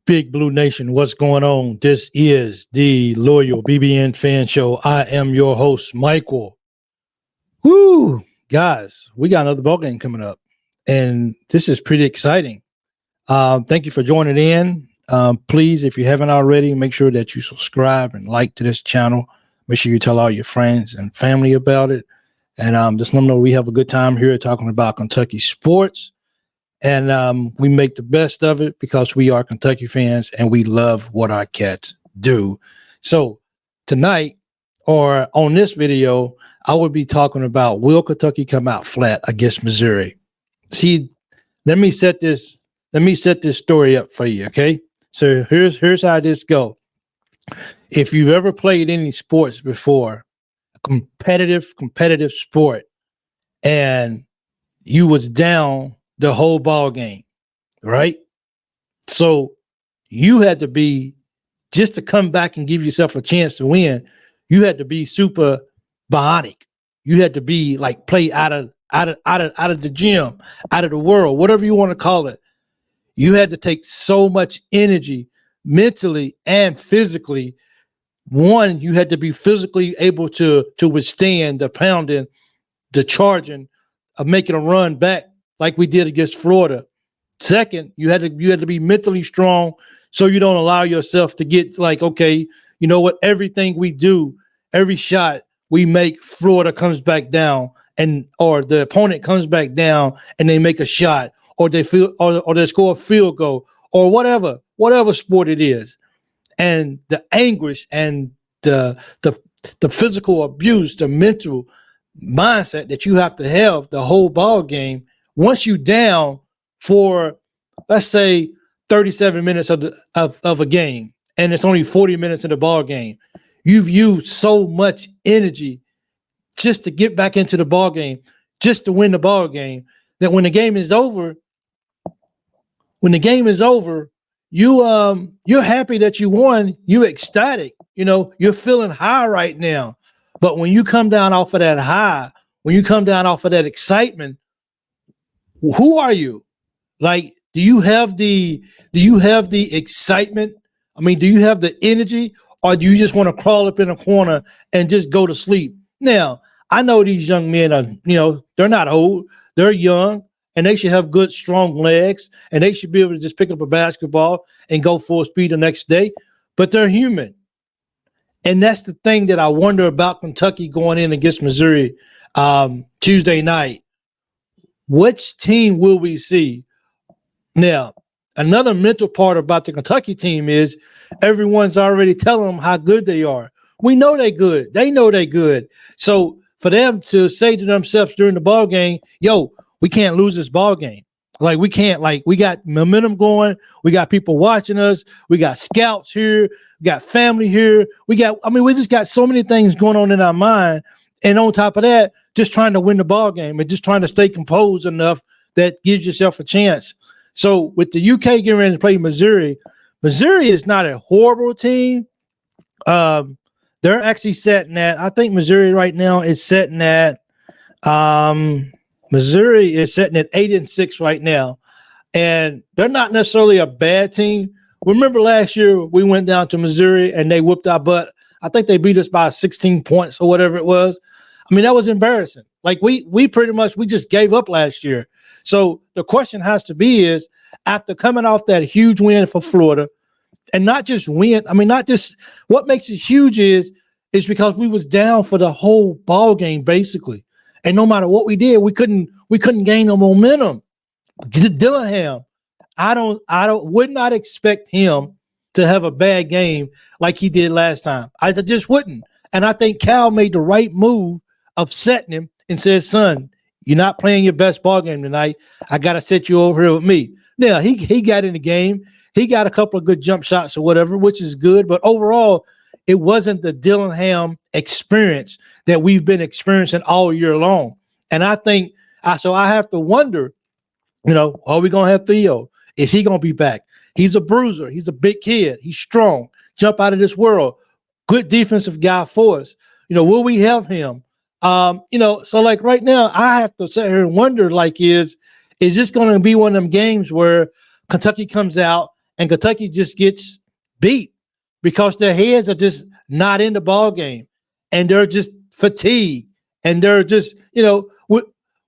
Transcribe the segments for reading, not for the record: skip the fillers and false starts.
Big Blue Nation, what's going on? This is the Loyal BBN Fan Show. I am your host, Michael. Woo! Guys, we got another ball game coming up, and this is pretty exciting. Thank you for joining in. Please, if you haven't already, make sure that you subscribe and like to this channel. Make sure you tell all your friends and family about it. And just let them know we have a good time here talking about Kentucky sports. And we make the best of it because we are Kentucky fans and we love what our Cats do. So tonight, or on this video, I will be talking about, will Kentucky come out flat against Missouri? See, let me set this story up for you, okay? So here's how this go. If you've ever played any sports before, a competitive sport, and you was down the whole ball game, right? So you had to be, just to come back and give yourself a chance to win, you had to be super bionic. You had to be like play out of the gym, out of the world, whatever you want to call it. You had to take so much energy, mentally and physically. One, you had to be physically able to withstand the pounding, the charging, of making a run back like we did against Florida. Second, you had to be mentally strong so you don't allow yourself to get like, okay, you know what? Everything we do, every shot we make, Florida comes back down, or the opponent comes back down and they make a shot, or they score a field goal, or whatever sport it is. And the anguish and the physical abuse, the mental mindset that you have to have the whole ball game. Once you down for, let's say, 37 minutes of a game, and it's only 40 minutes in the ball game, you've used so much energy just to get back into the ball game, just to win the ball game, that when the game is over, you're happy that you won. You're ecstatic. You know, you're feeling high right now. But when you come down off of that high, when you come down off of that excitement, who are you? Like, do you have the excitement? I mean, do you have the energy, or do you just want to crawl up in a corner and just go to sleep? Now, I know these young men are, they're not old, they're young, and they should have good, strong legs, and they should be able to just pick up a basketball and go full speed the next day. But they're human. And that's the thing that I wonder about Kentucky going in against Missouri Tuesday night. Which team will we see? Now, another mental part about the Kentucky team is everyone's already telling them how good they are. We know they're good. They know they're good. So for them to say to themselves during the ball game, yo, we can't lose this ball game. Like, we can't, like, we got momentum going. We got people watching us. We got scouts here. We got family here. We just got so many things going on in our mind. And on top of that, just trying to win the ball game and just trying to stay composed enough that gives yourself a chance. So with the UK getting ready to play Missouri is not a horrible team. They're actually setting at, I think Missouri right now is setting at, Missouri is setting at 8-6 right now. And they're not necessarily a bad team. Remember last year we went down to Missouri and they whooped our butt. I think they beat us by 16 points or whatever it was. I mean, that was embarrassing. Like, we pretty much, we just gave up last year. So the question has to be is, after coming off that huge win for Florida, and not just win, I mean, not just, what makes it huge is because we was down for the whole ball game, basically. And no matter what we did, we couldn't gain no momentum. Dillingham, would not expect him to have a bad game like he did last time. I just wouldn't. And I think Cal made the right move of setting him and said, son, you're not playing your best ball game tonight. I got to set you over here with me. Now, he got in the game. He got a couple of good jump shots or whatever, which is good. But overall, it wasn't the Dillingham experience that we've been experiencing all year long. And I think, so I have to wonder, are we going to have Theo? Is he going to be back? He's a bruiser. He's a big kid. He's strong. Jump out of this world. Good defensive guy for us. Will we have him? So like right now, I have to sit here and wonder, like, is this going to be one of them games where Kentucky comes out and Kentucky just gets beat because their heads are just not in the ball game, and they're just fatigued, and they're just, we're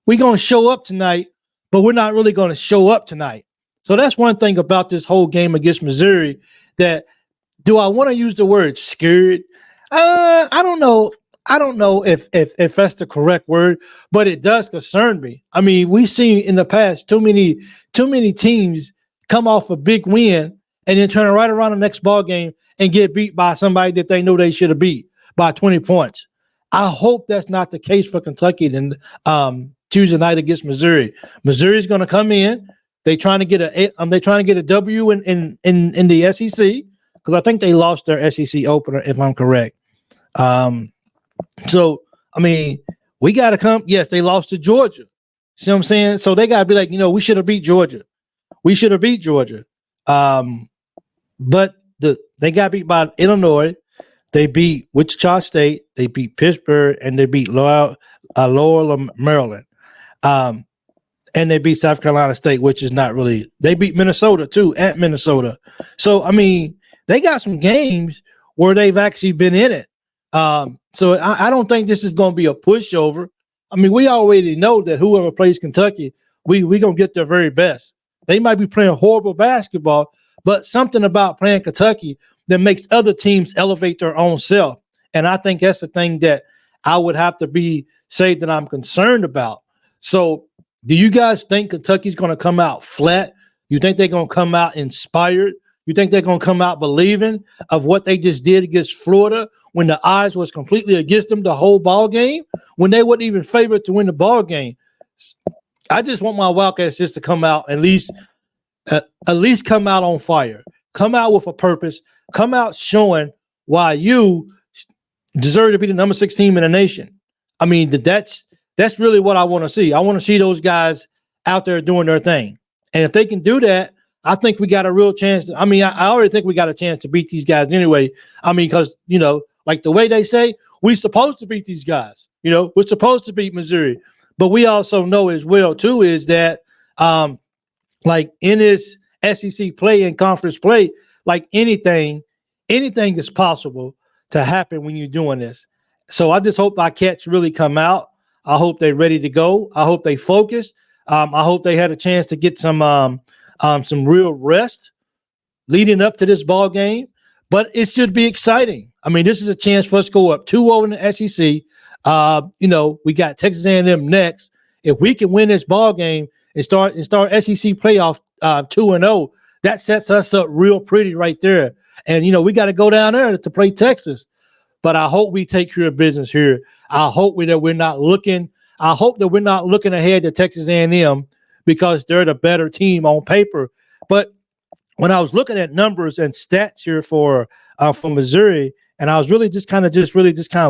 going to show up tonight, but we're not really going to show up tonight. So that's one thing about this whole game against Missouri. That, do I want to use the word scared? I don't know. I don't know if that's the correct word, but it does concern me. I mean, we've seen in the past too many teams come off a big win and then turn right around the next ball game and get beat by somebody that they know they should have beat by 20 points. I hope that's not the case for Kentucky Tuesday night against Missouri. Missouri's going to come in. They're trying to get a W in the SEC, because I think they lost their SEC opener, if I'm correct. So, I mean, we got to come. Yes, they lost to Georgia. See what I'm saying? So they got to be like, we should have beat Georgia. We should have beat Georgia. But they got beat by Illinois. They beat Wichita State. They beat Pittsburgh, and they beat Loyola, Maryland. And they beat South Carolina State, which is not really. They beat Minnesota too, at Minnesota. So, I mean, they got some games where they've actually been in it. So I don't think this is going to be a pushover. I mean, we already know that whoever plays Kentucky, we going to get their very best. They might be playing horrible basketball, but something about playing Kentucky that makes other teams elevate their own self. And I think that's the thing that I would have to say that I'm concerned about. So, do you guys think Kentucky's going to come out flat? You think they're going to come out inspired? You think they're going to come out believing of what they just did against Florida when the odds was completely against them the whole ball game, when they weren't even favored to win the ball game? I just want my Wildcats just to come out at least come out on fire, come out with a purpose, come out showing why you deserve to be the number 6 team in the nation. I mean, that's really what I want to see. I want to see those guys out there doing their thing. And if they can do that, I think we got a real chance. I already think we got a chance to beat these guys anyway. I mean, because, like the way they say, we're supposed to beat these guys. We're supposed to beat Missouri. But we also know as well, too, is that, like in this SEC play and conference play, like anything is possible to happen when you're doing this. So I just hope our cats really come out. I hope they're ready to go. I hope they focus. I hope they had a chance to get some real rest leading up to this ball game. But it should be exciting. I mean, this is a chance for us to go up 2-0 in the SEC. We got Texas A&M next. If we can win this ball game and start SEC playoff 2-0, that sets us up real pretty right there. And we got to go down there to play Texas. But I hope we take care of business here. I hope that we're not looking ahead to Texas A&M, because they're the better team on paper. But when I was looking at numbers and stats here for Missouri, and I was really just kind of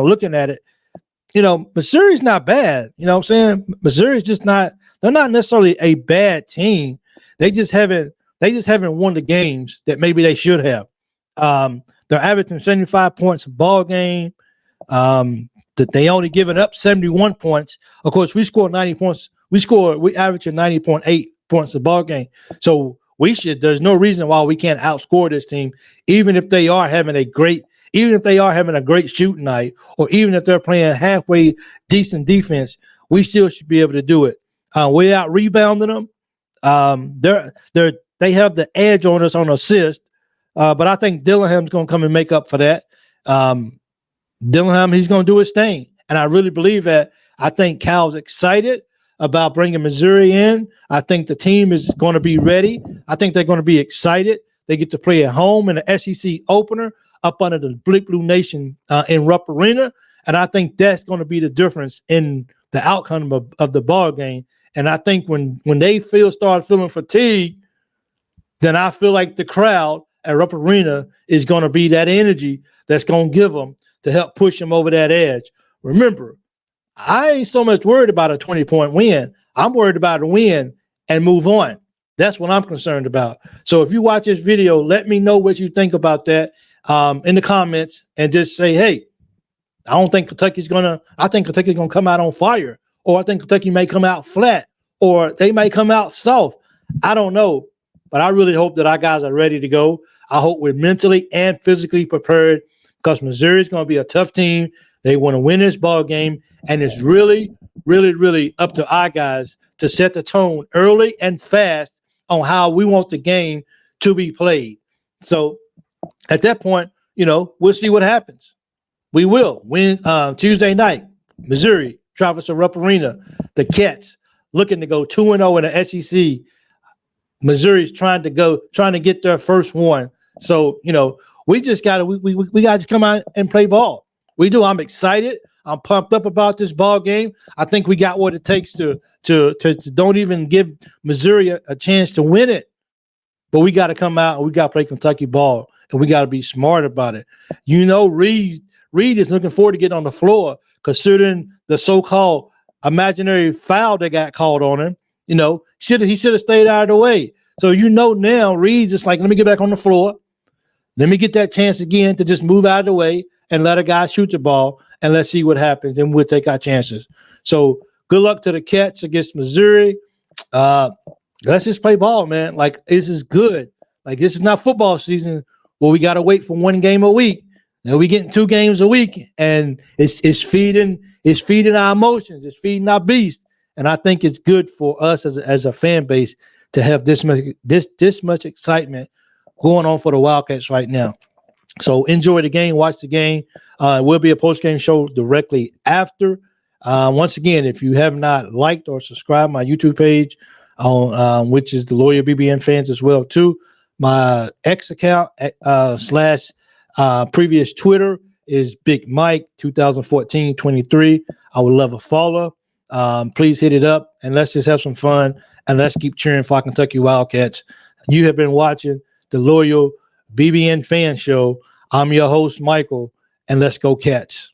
looking at it, Missouri's not bad. You know what I'm saying? Missouri's just not. They're not necessarily a bad team. They just haven't won the games that maybe they should have. They're averaging 75 points a ball game. That they only given up 71 points. Of course, we scored 90 points. We averaging 90.8 points a ball game. So there's no reason why we can't outscore this team, even if they are having a great shooting night, or even if they're playing halfway decent defense, we still should be able to do it. We out rebounding them. They have the edge on us on assist. But I think Dillingham's going to come and make up for that. Dillingham, he's going to do his thing. And I really believe that. I think Cal's excited about bringing Missouri in. I think the team is going to be ready. I think they're going to be excited. They get to play at home in the SEC opener up under the Big Blue Nation in Rupp Arena. And I think that's going to be the difference in the outcome of the ball game. And I think when they start feeling fatigue, then I feel like the crowd at Rupp Arena is going to be that energy that's going to give them to help push them over that edge. Remember, I ain't so much worried about a 20-point win. I'm worried about a win and move on. That's what I'm concerned about. So if you watch this video, let me know what you think about that in the comments, and just say, hey, I think Kentucky's going to come out on fire, or I think Kentucky may come out flat, or they may come out soft. I don't know. but I really hope that our guys are ready to go. I hope we're mentally and physically prepared because Missouri is going to be a tough team. They want to win this ball game, and it's really, really, really up to our guys to set the tone early and fast on how we want the game to be played. So at that point, we'll see what happens. We will win Tuesday night. Missouri travels to Rupp Arena. The Cats looking to go 2-0 in the SEC. Missouri's trying to get their first one. So, we just got to we got to come out and play ball. We do. I'm excited. I'm pumped up about this ball game. I think we got what it takes to don't even give Missouri a chance to win it. But we got to come out and we got to play Kentucky ball, and we got to be smart about it. Reed is looking forward to getting on the floor, considering the so-called imaginary foul that got called on him. He should have stayed out of the way. So now Reed's just like, let me get back on the floor. Let me get that chance again to just move out of the way and let a guy shoot the ball, and let's see what happens, and we'll take our chances. So good luck to the Cats against Missouri. Let's just play ball, man. Like, this is good. Like, this is not football season where we got to wait for one game a week. Now we getting 2 games a week, and it's feeding our emotions. It's feeding our beast. And I think it's good for us as a fan base to have this much excitement going on for the Wildcats right now. So enjoy the game, watch the game. It will be a post-game show directly after. Once again, if you have not liked or subscribed my YouTube page, on which is the Loyal BBN fans as well too, my X account / previous Twitter is Big Mike 2014-23. I would love a follow. Please hit it up and let's just have some fun and let's keep cheering for our Kentucky Wildcats. You have been watching the Loyal BBN Fan Show. I'm your host, Michael, and let's go Cats.